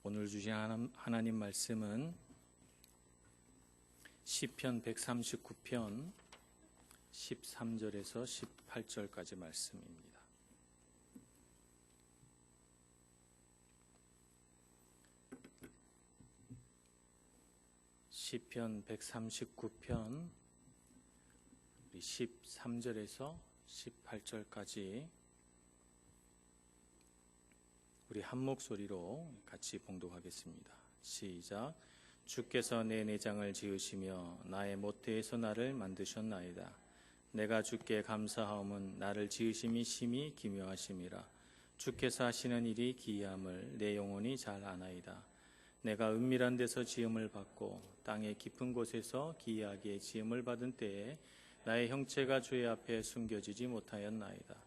오늘 주신 하나님 말씀은 시편 139편 13절에서 18절까지 말씀입니다. 시편 139편 13절에서 18절까지 우리 한 목소리로 같이 봉독하겠습니다. 시작. 주께서 내 내장을 지으시며 나의 모태에서 나를 만드셨나이다. 내가 주께 감사하옴은 나를 지으심이 심히 기묘하심이라. 주께서 하시는 일이 기이함을 내 영혼이 잘 아나이다. 내가 은밀한 데서 지음을 받고 땅의 깊은 곳에서 기이하게 지음을 받은 때에 나의 형체가 주의 앞에 숨겨지지 못하였나이다.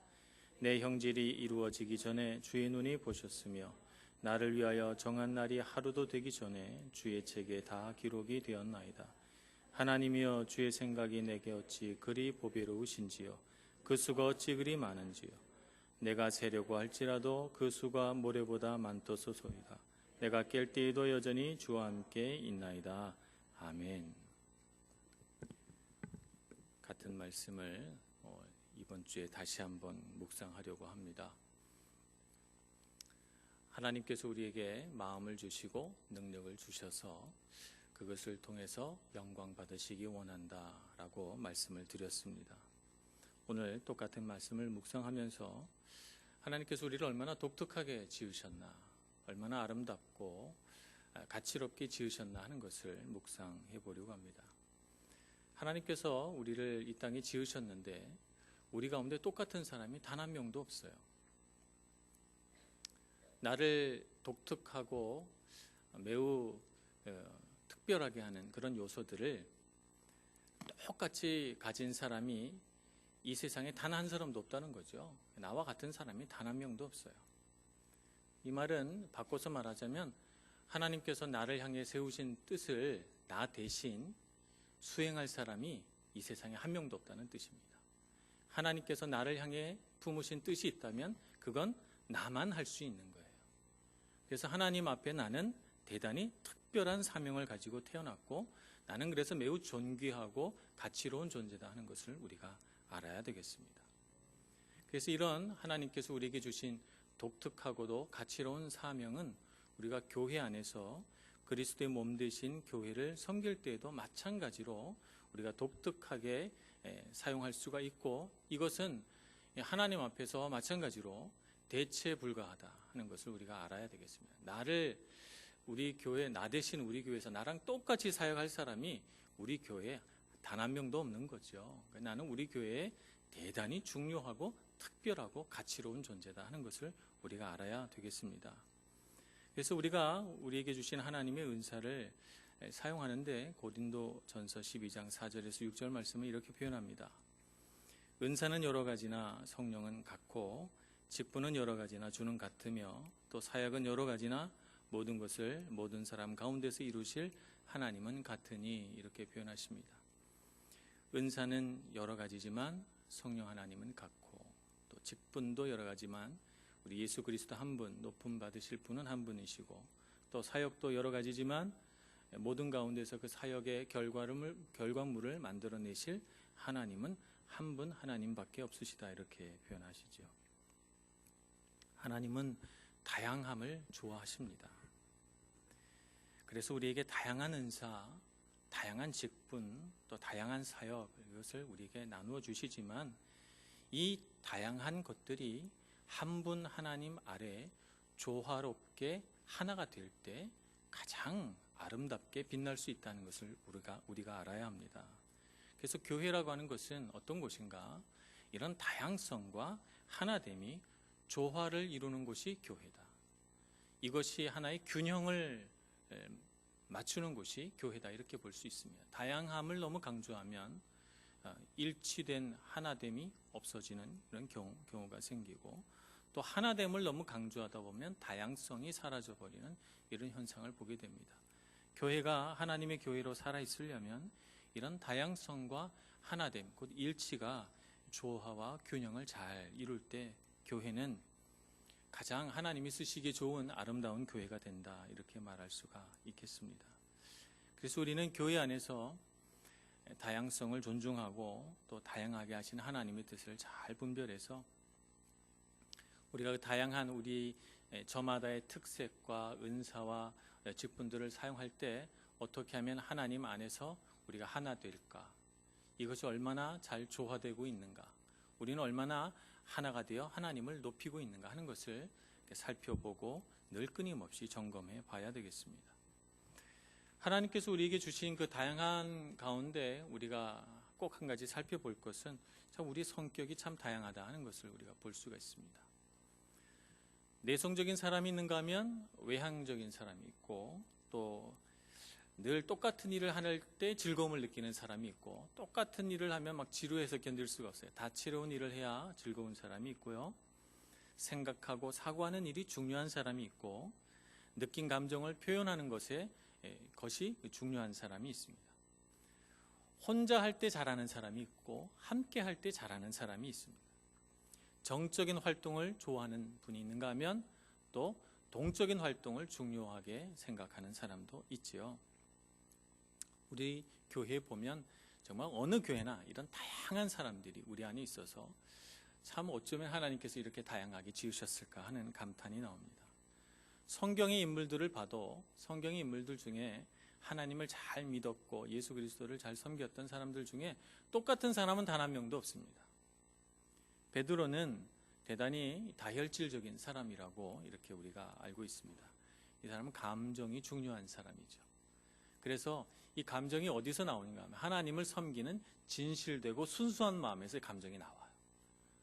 내 형질이 이루어지기 전에 주의 눈이 보셨으며 나를 위하여 정한 날이 하루도 되기 전에 주의 책에 다 기록이 되었나이다. 하나님이여, 주의 생각이 내게 어찌 그리 보배로우신지요. 그 수가 어찌 그리 많은지요. 내가 세려고 할지라도 그 수가 모래보다 많도소서이다. 내가 깰 때에도 여전히 주와 함께 있나이다. 아멘. 같은 말씀을 이번 주에 다시 한번 묵상하려고 합니다. 하나님께서 우리에게 마음을 주시고 능력을 주셔서 그것을 통해서 영광 받으시기 원한다라고 말씀을 드렸습니다. 오늘 똑같은 말씀을 묵상하면서 하나님께서 우리를 얼마나 독특하게 지으셨나, 얼마나 아름답고 가치롭게 지으셨나 하는 것을 묵상해 보려고 합니다. 하나님께서 우리를 이 땅에 지으셨는데 우리 가운데 똑같은 사람이 단 한 명도 없어요. 나를 독특하고 매우 특별하게 하는 그런 요소들을 똑같이 가진 사람이 이 세상에 단 한 사람도 없다는 거죠. 나와 같은 사람이 단 한 명도 없어요. 이 말은 바꿔서 말하자면 하나님께서 나를 향해 세우신 뜻을 나 대신 수행할 사람이 이 세상에 한 명도 없다는 뜻입니다. 하나님께서 나를 향해 품으신 뜻이 있다면 그건 나만 할 수 있는 거예요. 그래서 하나님 앞에 나는 대단히 특별한 사명을 가지고 태어났고 나는 그래서 매우 존귀하고 가치로운 존재다 하는 것을 우리가 알아야 되겠습니다. 그래서 이런 하나님께서 우리에게 주신 독특하고도 가치로운 사명은 우리가 교회 안에서 그리스도의 몸 되신 교회를 섬길 때에도 마찬가지로 우리가 독특하게 사용할 수가 있고, 이것은 하나님 앞에서 마찬가지로 대체 불가하다 하는 것을 우리가 알아야 되겠습니다. 우리 교회, 나 대신 우리 교회에서 나랑 똑같이 사역할 사람이 우리 교회에 단 한 명도 없는 거죠. 나는 우리 교회에 대단히 중요하고 특별하고 가치로운 존재다 하는 것을 우리가 알아야 되겠습니다. 그래서 우리가 우리에게 주신 하나님의 은사를 사용하는데 고린도전서 12장 4절에서 6절 말씀을 이렇게 표현합니다. 은사는 여러 가지나 성령은 같고 직분은 여러 가지나 주는 같으며 또 사역은 여러 가지나 모든 것을 모든 사람 가운데서 이루실 하나님은 같으니, 이렇게 표현하십니다. 은사는 여러 가지지만 성령 하나님은 같고 또 직분도 여러 가지만 우리 예수 그리스도 한 분, 높임 받으실 분은 한 분이시고 또 사역도 여러 가지지만 모든 가운데서 그 사역의 결과물을 만들어내실 하나님은 한 분 하나님밖에 없으시다, 이렇게 표현하시죠. 하나님은 다양함을 좋아하십니다. 그래서 우리에게 다양한 은사, 다양한 직분, 또 다양한 사역, 이것을 우리에게 나누어 주시지만 이 다양한 것들이 한 분 하나님 아래 조화롭게 하나가 될 때 가장 아름답게 빛날 수 있다는 것을 우리가 알아야 합니다. 그래서 교회라고 하는 것은 어떤 곳인가? 이런 다양성과 하나됨이 조화를 이루는 곳이 교회다. 이것이 하나의 균형을 맞추는 곳이 교회다, 이렇게 볼 수 있습니다. 다양함을 너무 강조하면 일치된 하나됨이 없어지는 이런 경우가 생기고, 또 하나됨을 너무 강조하다 보면 다양성이 사라져버리는 이런 현상을 보게 됩니다. 교회가 하나님의 교회로 살아있으려면 이런 다양성과 하나됨, 곧 일치가 조화와 균형을 잘 이룰 때 교회는 가장 하나님이 쓰시기에 좋은 아름다운 교회가 된다, 이렇게 말할 수가 있겠습니다. 그래서 우리는 교회 안에서 다양성을 존중하고 또 다양하게 하신 하나님의 뜻을 잘 분별해서 우리가 다양한 우리 저마다의 특색과 은사와 직분들을 사용할 때 어떻게 하면 하나님 안에서 우리가 하나 될까, 이것이 얼마나 잘 조화되고 있는가, 우리는 얼마나 하나가 되어 하나님을 높이고 있는가 하는 것을 살펴보고 늘 끊임없이 점검해 봐야 되겠습니다. 하나님께서 우리에게 주신 그 다양한 가운데 우리가 꼭 한 가지 살펴볼 것은 참 우리 성격이 참 다양하다 하는 것을 우리가 볼 수가 있습니다. 내성적인 사람이 있는가 하면 외향적인 사람이 있고, 또 늘 똑같은 일을 할 때 즐거움을 느끼는 사람이 있고, 똑같은 일을 하면 막 지루해서 견딜 수가 없어요. 다채로운 일을 해야 즐거운 사람이 있고요. 생각하고 사고하는 일이 중요한 사람이 있고, 느낀 감정을 표현하는 것이 중요한 사람이 있습니다. 혼자 할 때 잘하는 사람이 있고, 함께 할 때 잘하는 사람이 있습니다. 정적인 활동을 좋아하는 분이 있는가 하면 또 동적인 활동을 중요하게 생각하는 사람도 있지요. 우리 교회에 보면 정말 어느 교회나 이런 다양한 사람들이 우리 안에 있어서 참 어쩌면 하나님께서 이렇게 다양하게 지으셨을까 하는 감탄이 나옵니다. 성경의 인물들을 봐도 성경의 인물들 중에 하나님을 잘 믿었고 예수 그리스도를 잘 섬겼던 사람들 중에 똑같은 사람은 단 한 명도 없습니다. 베드로는 대단히 다혈질적인 사람이라고 이렇게 우리가 알고 있습니다. 이 사람은 감정이 중요한 사람이죠. 그래서 이 감정이 어디서 나오는가 하면 하나님을 섬기는 진실되고 순수한 마음에서 감정이 나와요.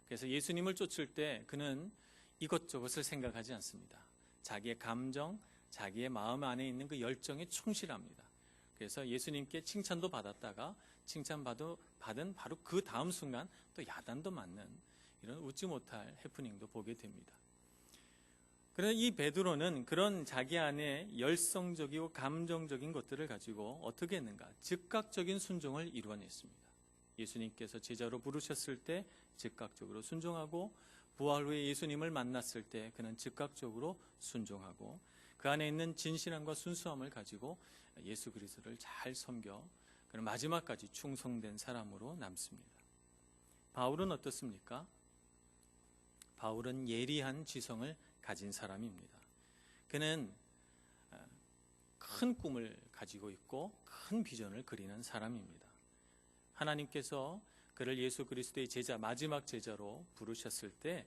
그래서 예수님을 쫓을 때 그는 이것저것을 생각하지 않습니다. 자기의 감정, 자기의 마음 안에 있는 그 열정에 충실합니다. 그래서 예수님께 칭찬도 받았다가 칭찬받은 바로 그 다음 순간 또 야단도 맞는 이런 웃지 못할 해프닝도 보게 됩니다. 그러나 이 베드로는 그런 자기 안에 열성적이고 감정적인 것들을 가지고 어떻게 했는가? 즉각적인 순종을 이루어냈습니다. 예수님께서 제자로 부르셨을 때 즉각적으로 순종하고, 부활 후에 예수님을 만났을 때 그는 즉각적으로 순종하고, 그 안에 있는 진실함과 순수함을 가지고 예수 그리스도를 잘 섬겨 그는 마지막까지 충성된 사람으로 남습니다. 바울은 어떻습니까? 바울은 예리한 지성을 가진 사람입니다. 그는 큰 꿈을 가지고 있고 큰 비전을 그리는 사람입니다. 하나님께서 그를 예수 그리스도의 제자, 마지막 제자로 부르셨을 때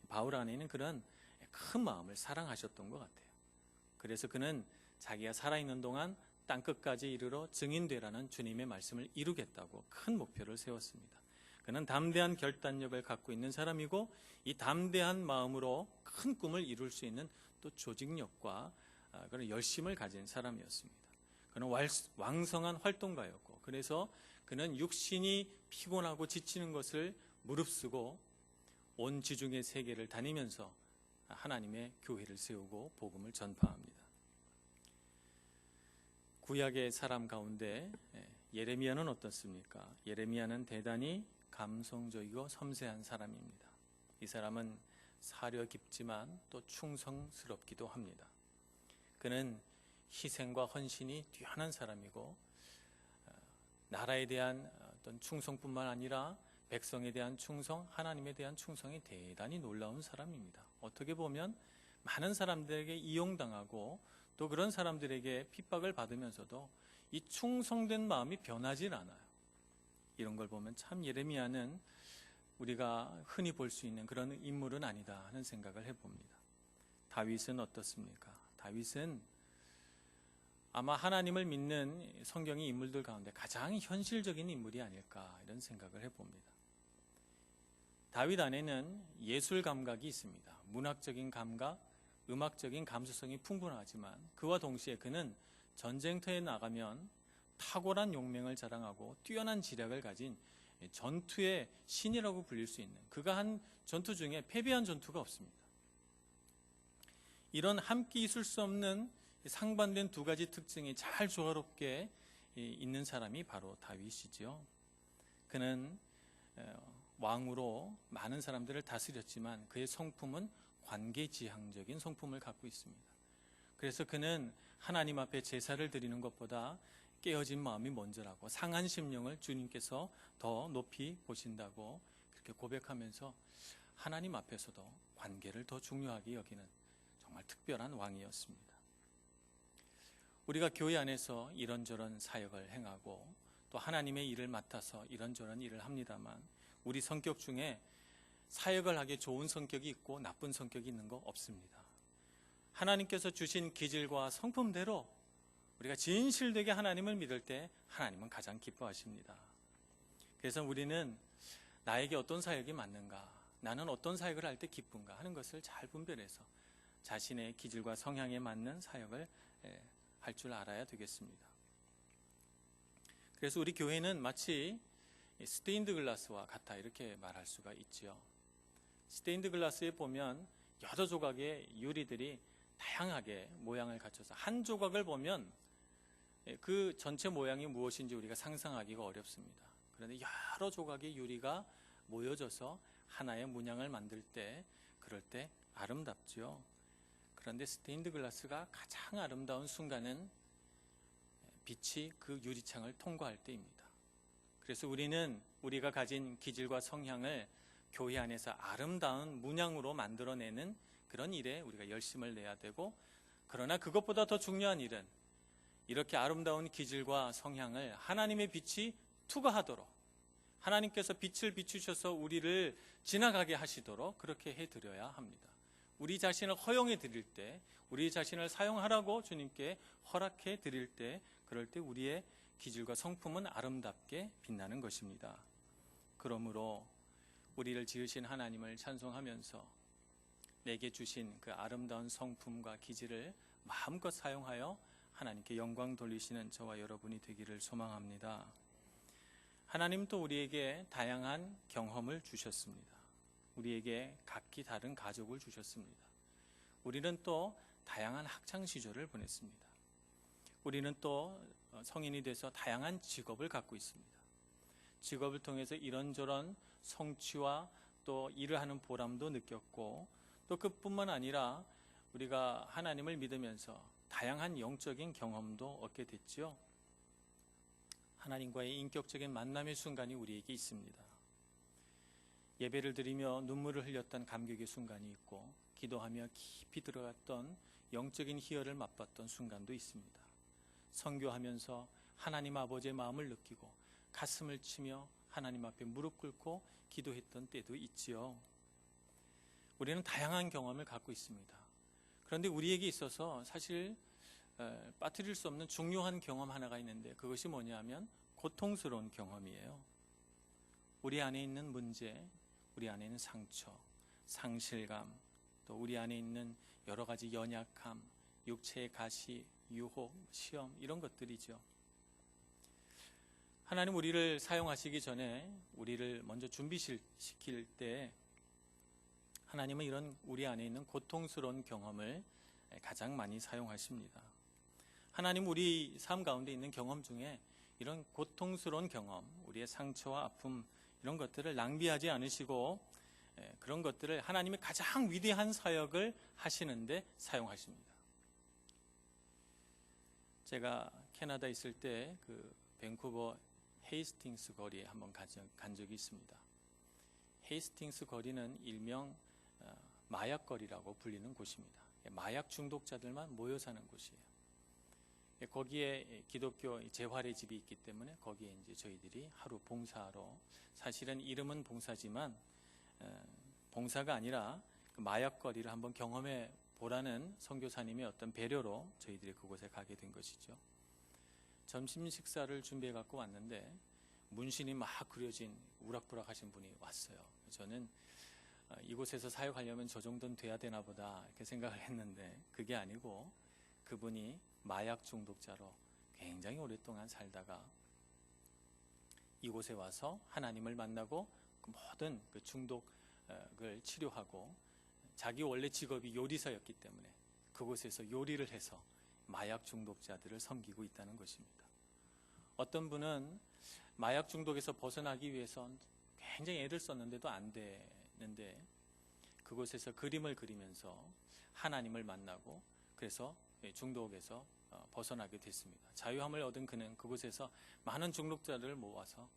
바울 안에는 그런 큰 마음을 사랑하셨던 것 같아요. 그래서 그는 자기가 살아있는 동안 땅끝까지 이르러 증인되라는 주님의 말씀을 이루겠다고 큰 목표를 세웠습니다. 그는 담대한 결단력을 갖고 있는 사람이고, 이 담대한 마음으로 큰 꿈을 이룰 수 있는 또 조직력과 그런 열심을 가진 사람이었습니다. 그는 왕성한 활동가였고, 그래서 그는 육신이 피곤하고 지치는 것을 무릅쓰고 온 지중해 세계를 다니면서 하나님의 교회를 세우고 복음을 전파합니다. 구약의 사람 가운데 예레미야는 어떻습니까? 예레미야는 대단히 감성적이고 섬세한 사람입니다. 이 사람은 사려 깊지만 또 충성스럽기도 합니다. 그는 희생과 헌신이 뛰어난 사람이고, 나라에 대한 어떤 충성뿐만 아니라 백성에 대한 충성, 하나님에 대한 충성이 대단히 놀라운 사람입니다. 어떻게 보면 많은 사람들에게 이용당하고 또 그런 사람들에게 핍박을 받으면서도 이 충성된 마음이 변하진 않아요. 이런 걸 보면 참 예레미야는 우리가 흔히 볼 수 있는 그런 인물은 아니다 하는 생각을 해봅니다. 다윗은 어떻습니까? 다윗은 아마 하나님을 믿는 성경의 인물들 가운데 가장 현실적인 인물이 아닐까 이런 생각을 해봅니다. 다윗 안에는 예술 감각이 있습니다. 문학적인 감각, 음악적인 감수성이 풍부하지만 그와 동시에 그는 전쟁터에 나가면 탁월한 용맹을 자랑하고 뛰어난 지략을 가진 전투의 신이라고 불릴 수 있는, 그가 한 전투 중에 패배한 전투가 없습니다. 이런 함께 있을 수 없는 상반된 두 가지 특징이 잘 조화롭게 있는 사람이 바로 다윗이지요. 그는 왕으로 많은 사람들을 다스렸지만 그의 성품은 관계지향적인 성품을 갖고 있습니다. 그래서 그는 하나님 앞에 제사를 드리는 것보다 깨어진 마음이 먼저라고, 상한 심령을 주님께서 더 높이 보신다고 그렇게 고백하면서 하나님 앞에서도 관계를 더 중요하게 여기는 정말 특별한 왕이었습니다. 우리가 교회 안에서 이런저런 사역을 행하고 또 하나님의 일을 맡아서 이런저런 일을 합니다만, 우리 성격 중에 사역을 하기에 좋은 성격이 있고 나쁜 성격이 있는 거 없습니다. 하나님께서 주신 기질과 성품대로 우리가 진실되게 하나님을 믿을 때 하나님은 가장 기뻐하십니다. 그래서 우리는 나에게 어떤 사역이 맞는가, 나는 어떤 사역을 할 때 기쁜가 하는 것을 잘 분별해서 자신의 기질과 성향에 맞는 사역을 할 줄 알아야 되겠습니다. 그래서 우리 교회는 마치 스테인드 글라스와 같아 이렇게 말할 수가 있죠. 스테인드 글라스에 보면 여러 조각의 유리들이 다양하게 모양을 갖춰서 한 조각을 보면 그 전체 모양이 무엇인지 우리가 상상하기가 어렵습니다. 그런데 여러 조각의 유리가 모여져서 하나의 문양을 만들 때, 그럴 때 아름답죠. 그런데 스테인드 글라스가 가장 아름다운 순간은 빛이 그 유리창을 통과할 때입니다. 그래서 우리는 우리가 가진 기질과 성향을 교회 안에서 아름다운 문양으로 만들어내는 그런 일에 우리가 열심을 내야 되고, 그러나 그것보다 더 중요한 일은 이렇게 아름다운 기질과 성향을 하나님의 빛이 투과하도록, 하나님께서 빛을 비추셔서 우리를 지나가게 하시도록 그렇게 해드려야 합니다. 우리 자신을 허용해 드릴 때, 우리 자신을 사용하라고 주님께 허락해 드릴 때, 그럴 때 우리의 기질과 성품은 아름답게 빛나는 것입니다. 그러므로 우리를 지으신 하나님을 찬송하면서 내게 주신 그 아름다운 성품과 기질을 마음껏 사용하여 하나님께 영광 돌리시는 저와 여러분이 되기를 소망합니다. 하나님 또 우리에게 다양한 경험을 주셨습니다. 우리에게 각기 다른 가족을 주셨습니다. 우리는 또 다양한 학창 시절을 보냈습니다. 우리는 또 성인이 돼서 다양한 직업을 갖고 있습니다. 직업을 통해서 이런저런 성취와 또 일을 하는 보람도 느꼈고, 또 그뿐만 아니라 우리가 하나님을 믿으면서 다양한 영적인 경험도 얻게 됐죠. 하나님과의 인격적인 만남의 순간이 우리에게 있습니다. 예배를 드리며 눈물을 흘렸던 감격의 순간이 있고, 기도하며 깊이 들어갔던 영적인 희열을 맛봤던 순간도 있습니다. 선교하면서 하나님 아버지의 마음을 느끼고 가슴을 치며 하나님 앞에 무릎 꿇고 기도했던 때도 있지요. 우리는 다양한 경험을 갖고 있습니다. 그런데 우리에게 있어서 사실 빠뜨릴 수 없는 중요한 경험 하나가 있는데, 그것이 뭐냐면 고통스러운 경험이에요. 우리 안에 있는 문제, 우리 안에 있는 상처, 상실감, 또 우리 안에 있는 여러 가지 연약함, 육체의 가시, 유혹, 시험, 이런 것들이죠. 하나님 우리를 사용하시기 전에 우리를 먼저 준비시킬 때 하나님은 이런 우리 안에 있는 고통스러운 경험을 가장 많이 사용하십니다. 하나님 우리 삶 가운데 있는 경험 중에 이런 고통스러운 경험, 우리의 상처와 아픔, 이런 것들을 낭비하지 않으시고 그런 것들을 하나님의 가장 위대한 사역을 하시는데 사용하십니다. 제가 캐나다에 있을 때 그 밴쿠버 헤이스팅스 거리에 한번 간 적이 있습니다. 헤이스팅스 거리는 일명 마약 거리라고 불리는 곳입니다. 마약 중독자들만 모여 사는 곳이에요. 거기에 기독교 재활의 집이 있기 때문에 거기에 이제 저희들이 하루 봉사로, 사실은 이름은 봉사지만 봉사가 아니라 그 마약 거리를 한번 경험해 보라는 선교사님의 어떤 배려로 저희들이 그곳에 가게 된 것이죠. 점심 식사를 준비해 갖고 왔는데 문신이 막 그려진 우락부락하신 분이 왔어요. 저는 이곳에서 사역하려면 저 정도는 돼야 되나 보다 이렇게 생각을 했는데, 그게 아니고 그분이 마약 중독자로 굉장히 오랫동안 살다가 이곳에 와서 하나님을 만나고 그 모든 그 중독을 치료하고, 자기 원래 직업이 요리사였기 때문에 그곳에서 요리를 해서 마약 중독자들을 섬기고 있다는 것입니다. 어떤 분은 마약 중독에서 벗어나기 위해서 굉장히 애를 썼는데도 안 되는데, 그곳에서 그림을 그리면서 하나님을 만나고 그래서 중독에서 벗어나게 됐습니다. 자유함을 얻은 그는 그곳에서 많은 중독자들을 모아서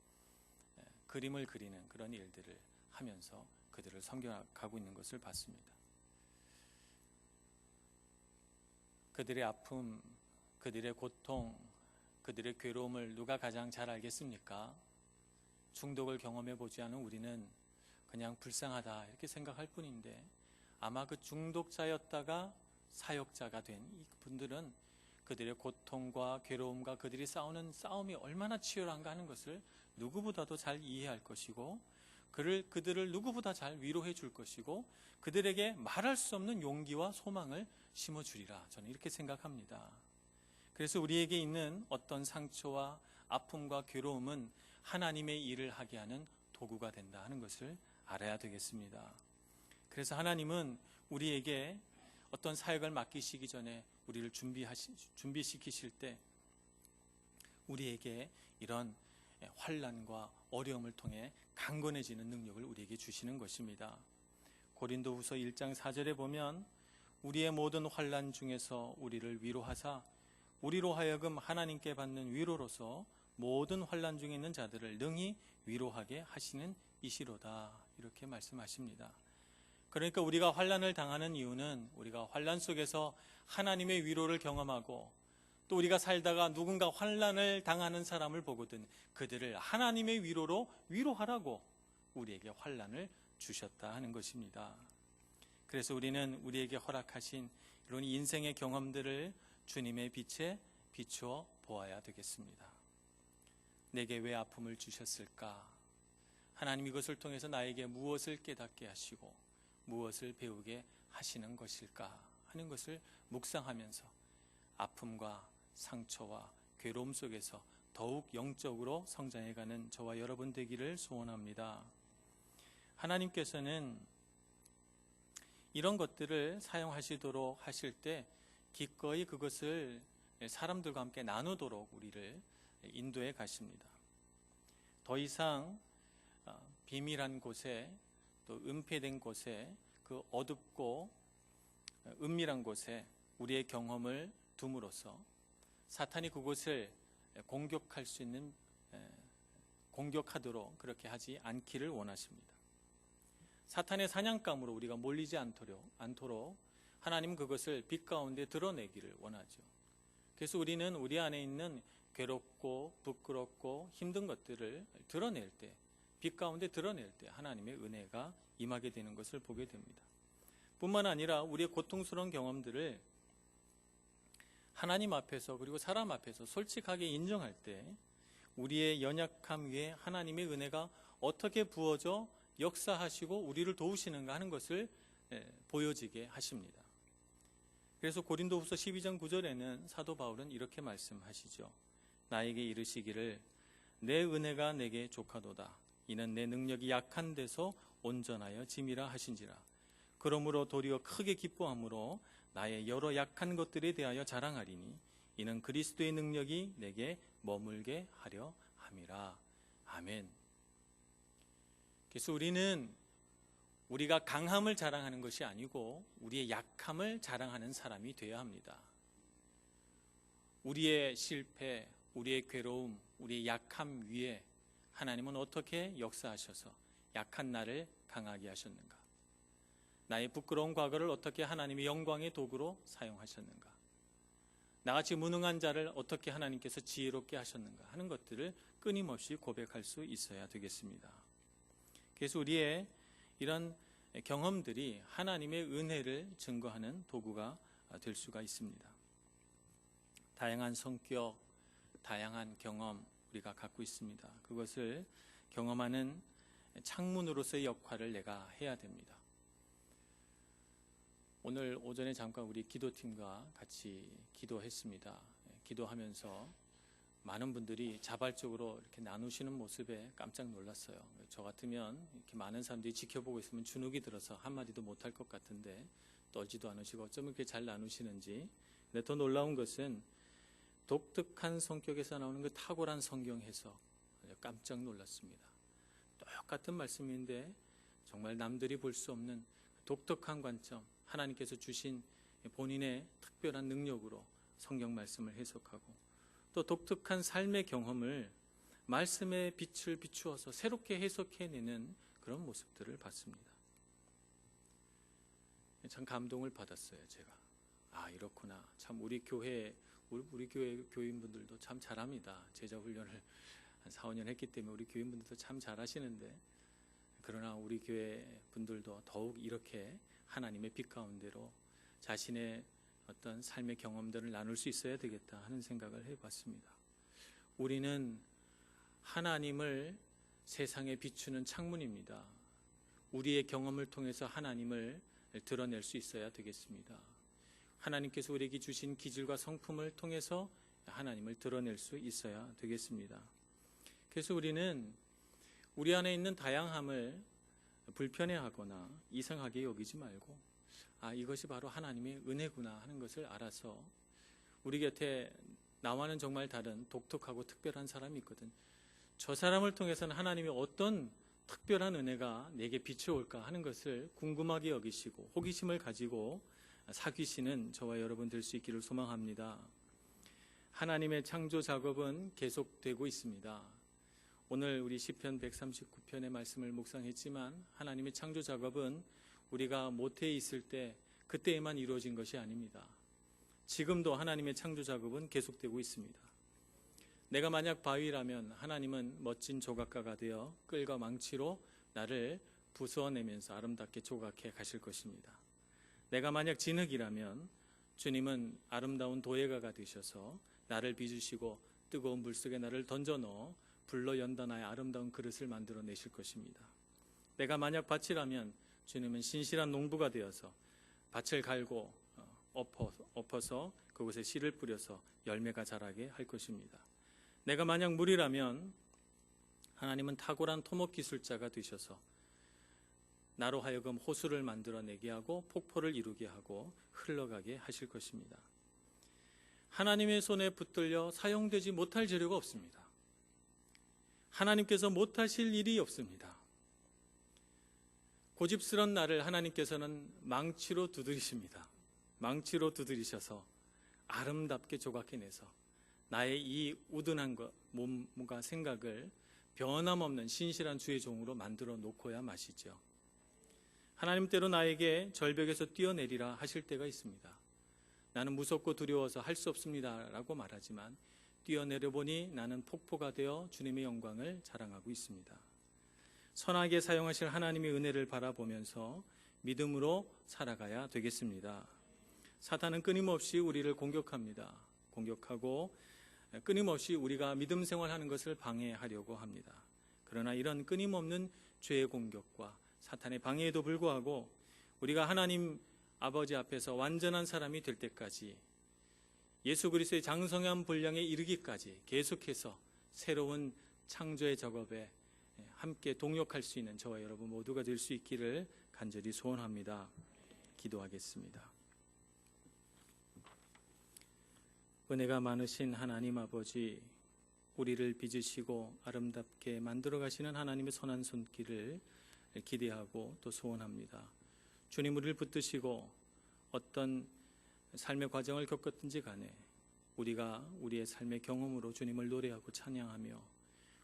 그림을 그리는 그런 일들을 하면서 그들을 섬겨가고 있는 것을 봤습니다. 그들의 아픔, 그들의 고통, 그들의 괴로움을 누가 가장 잘 알겠습니까? 중독을 경험해 보지 않은 우리는 그냥 불쌍하다 이렇게 생각할 뿐인데, 아마 그 중독자였다가 사역자가 된 이 분들은 그들의 고통과 괴로움과 그들이 싸우는 싸움이 얼마나 치열한가 하는 것을 누구보다도 잘 이해할 것이고, 그들을 누구보다 잘 위로해 줄 것이고, 그들에게 말할 수 없는 용기와 소망을 심어주리라, 저는 이렇게 생각합니다. 그래서 우리에게 있는 어떤 상처와 아픔과 괴로움은 하나님의 일을 하게 하는 도구가 된다 하는 것을 알아야 되겠습니다. 그래서 하나님은 우리에게 어떤 사역을 맡기시기 전에 우리를 준비시키실 때 우리에게 이런 환난과 어려움을 통해 강건해지는 능력을 우리에게 주시는 것입니다. 고린도후서 1장 4절에 보면 우리의 모든 환난 중에서 우리를 위로하사 우리로 하여금 하나님께 받는 위로로서 모든 환난 중에 있는 자들을 능히 위로하게 하시는 이시로다, 이렇게 말씀하십니다. 그러니까 우리가 환난을 당하는 이유는 우리가 환난 속에서 하나님의 위로를 경험하고, 또 우리가 살다가 누군가 환난을 당하는 사람을 보거든 그들을 하나님의 위로로 위로하라고 우리에게 환난을 주셨다 하는 것입니다. 그래서 우리는 우리에게 허락하신 이런 인생의 경험들을 주님의 빛에 비추어 보아야 되겠습니다. 내게 왜 아픔을 주셨을까? 하나님 이것을 통해서 나에게 무엇을 깨닫게 하시고 무엇을 배우게 하시는 것일까 하는 것을 묵상하면서 아픔과 상처와 괴로움 속에서 더욱 영적으로 성장해가는 저와 여러분 되기를 소원합니다. 하나님께서는 이런 것들을 사용하시도록 하실 때 기꺼이 그것을 사람들과 함께 나누도록 우리를 인도해 가십니다. 더 이상 비밀한 곳에, 또 은폐된 곳에, 그 어둡고 은밀한 곳에 우리의 경험을 둠으로써 사탄이 그곳을 공격할 수 있는, 공격하도록 그렇게 하지 않기를 원하십니다. 사탄의 사냥감으로 우리가 몰리지 않도록 하나님 그것을 빛 가운데 드러내기를 원하죠. 그래서 우리는 우리 안에 있는 괴롭고 부끄럽고 힘든 것들을 드러낼 때, 빛 가운데 드러낼 때 하나님의 은혜가 임하게 되는 것을 보게 됩니다. 뿐만 아니라 우리의 고통스러운 경험들을 하나님 앞에서 그리고 사람 앞에서 솔직하게 인정할 때 우리의 연약함 위에 하나님의 은혜가 어떻게 부어져 역사하시고 우리를 도우시는가 하는 것을 보여지게 하십니다. 그래서 고린도후서 12장 9절에는 사도 바울은 이렇게 말씀하시죠. 나에게 이르시기를 내 은혜가 내게 족하도다. 이는 내 능력이 약한 데서 온전하여 짐이라 하신지라. 그러므로 도리어 크게 기뻐함으로 나의 여러 약한 것들에 대하여 자랑하리니 이는 그리스도의 능력이 내게 머물게 하려 함이라. 아멘. 그래서 우리는 우리가 강함을 자랑하는 것이 아니고 우리의 약함을 자랑하는 사람이 되어야 합니다. 우리의 실패, 우리의 괴로움, 우리의 약함 위에 하나님은 어떻게 역사하셔서 약한 나를 강하게 하셨는가? 나의 부끄러운 과거를 어떻게 하나님의 영광의 도구로 사용하셨는가? 나같이 무능한 자를 어떻게 하나님께서 지혜롭게 하셨는가 하는 것들을 끊임없이 고백할 수 있어야 되겠습니다. 그래서 우리의 이런 경험들이 하나님의 은혜를 증거하는 도구가 될 수가 있습니다. 다양한 성격, 다양한 경험 우리가 갖고 있습니다. 그것을 경험하는 창문으로서의 역할을 내가 해야 됩니다. 오늘 오전에 잠깐 우리 기도팀과 같이 기도했습니다. 기도하면서 많은 분들이 자발적으로 이렇게 나누시는 모습에 깜짝 놀랐어요. 저 같으면 이렇게 많은 사람들이 지켜보고 있으면 주눅이 들어서 한마디도 못할 것 같은데 떨지도 않으시고 어쩜 이렇게 잘 나누시는지. 근데 더 놀라운 것은 독특한 성격에서 나오는 그 탁월한 성경 해석, 깜짝 놀랐습니다. 똑같은 말씀인데 정말 남들이 볼 수 없는 독특한 관점, 하나님께서 주신 본인의 특별한 능력으로 성경 말씀을 해석하고 또 독특한 삶의 경험을 말씀의 빛을 비추어서 새롭게 해석해내는 그런 모습들을 봤습니다. 참 감동을 받았어요. 제가 이렇구나. 참 우리 교회 교인분들도 참 잘합니다. 제자 훈련을 한 4, 5년 했기 때문에 우리 교인분들도 참 잘하시는데, 그러나 우리 교회 분들도 더욱 이렇게 하나님의 빛 가운데로 자신의 어떤 삶의 경험들을 나눌 수 있어야 되겠다 하는 생각을 해봤습니다. 우리는 하나님을 세상에 비추는 창문입니다. 우리의 경험을 통해서 하나님을 드러낼 수 있어야 되겠습니다. 하나님께서 우리에게 주신 기질과 성품을 통해서 하나님을 드러낼 수 있어야 되겠습니다. 그래서 우리는 우리 안에 있는 다양함을 불편해하거나 이상하게 여기지 말고 이것이 바로 하나님의 은혜구나 하는 것을 알아서, 우리 곁에 나와는 정말 다른 독특하고 특별한 사람이 있거든. 저 사람을 통해서는 하나님이 어떤 특별한 은혜가 내게 비춰올까 하는 것을 궁금하게 여기시고 호기심을 가지고 사귀시는 저와 여러분 될 수 있기를 소망합니다. 하나님의 창조 작업은 계속되고 있습니다. 오늘 우리 시편 139편의 말씀을 묵상했지만 하나님의 창조 작업은 우리가 모태에 있을 때 그때에만 이루어진 것이 아닙니다. 지금도 하나님의 창조 작업은 계속되고 있습니다. 내가 만약 바위라면 하나님은 멋진 조각가가 되어 끌과 망치로 나를 부숴내면서 아름답게 조각해 가실 것입니다. 내가 만약 진흙이라면 주님은 아름다운 도예가가 되셔서 나를 빚으시고 뜨거운 물속에 나를 던져넣어 불로 연다 나의 아름다운 그릇을 만들어 내실 것입니다. 내가 만약 밭이라면 주님은 신실한 농부가 되어서 밭을 갈고 엎어서 그곳에 씨를 뿌려서 열매가 자라게 할 것입니다. 내가 만약 물이라면 하나님은 탁월한 토목 기술자가 되셔서 나로 하여금 호수를 만들어내게 하고 폭포를 이루게 하고 흘러가게 하실 것입니다. 하나님의 손에 붙들려 사용되지 못할 재료가 없습니다. 하나님께서 못하실 일이 없습니다. 고집스런 나를 하나님께서는 망치로 두드리십니다. 망치로 두드리셔서 아름답게 조각해내서 나의 이 우둔한 것, 몸과 생각을 변함없는 신실한 주의 종으로 만들어 놓고야 마시죠. 하나님 때로 나에게 절벽에서 뛰어내리라 하실 때가 있습니다. 나는 무섭고 두려워서 할 수 없습니다 라고 말하지만 뛰어내려 보니 나는 폭포가 되어 주님의 영광을 자랑하고 있습니다. 선하게 사용하실 하나님의 은혜를 바라보면서 믿음으로 살아가야 되겠습니다. 사탄은 끊임없이 우리를 공격합니다. 공격하고 끊임없이 우리가 믿음 생활하는 것을 방해하려고 합니다. 그러나 이런 끊임없는 죄의 공격과 사탄의 방해에도 불구하고 우리가 하나님 아버지 앞에서 완전한 사람이 될 때까지, 예수 그리스도의 장성한 분량에 이르기까지 계속해서 새로운 창조의 작업에 함께 동역할 수 있는 저와 여러분 모두가 될 수 있기를 간절히 소원합니다. 기도하겠습니다. 은혜가 많으신 하나님 아버지, 우리를 빚으시고 아름답게 만들어 가시는 하나님의 선한 손길을 기대하고 또 소원합니다. 주님, 우리를 붙드시고 어떤 삶의 과정을 겪었든지 간에 우리가 우리의 삶의 경험으로 주님을 노래하고 찬양하며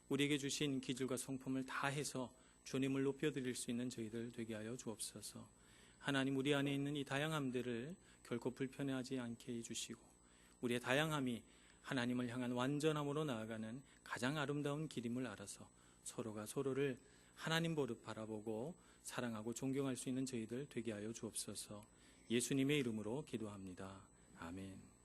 우리에게 주신 기질과 성품을 다해서 주님을 높여드릴 수 있는 저희들 되게 하여 주옵소서. 하나님, 우리 안에 있는 이 다양함들을 결코 불편해하지 않게 해주시고 우리의 다양함이 하나님을 향한 완전함으로 나아가는 가장 아름다운 길임을 알아서 서로가 서로를 하나님 보듯 바라보고 사랑하고 존경할 수 있는 저희들 되게 하여 주옵소서. 예수님의 이름으로 기도합니다. 아멘.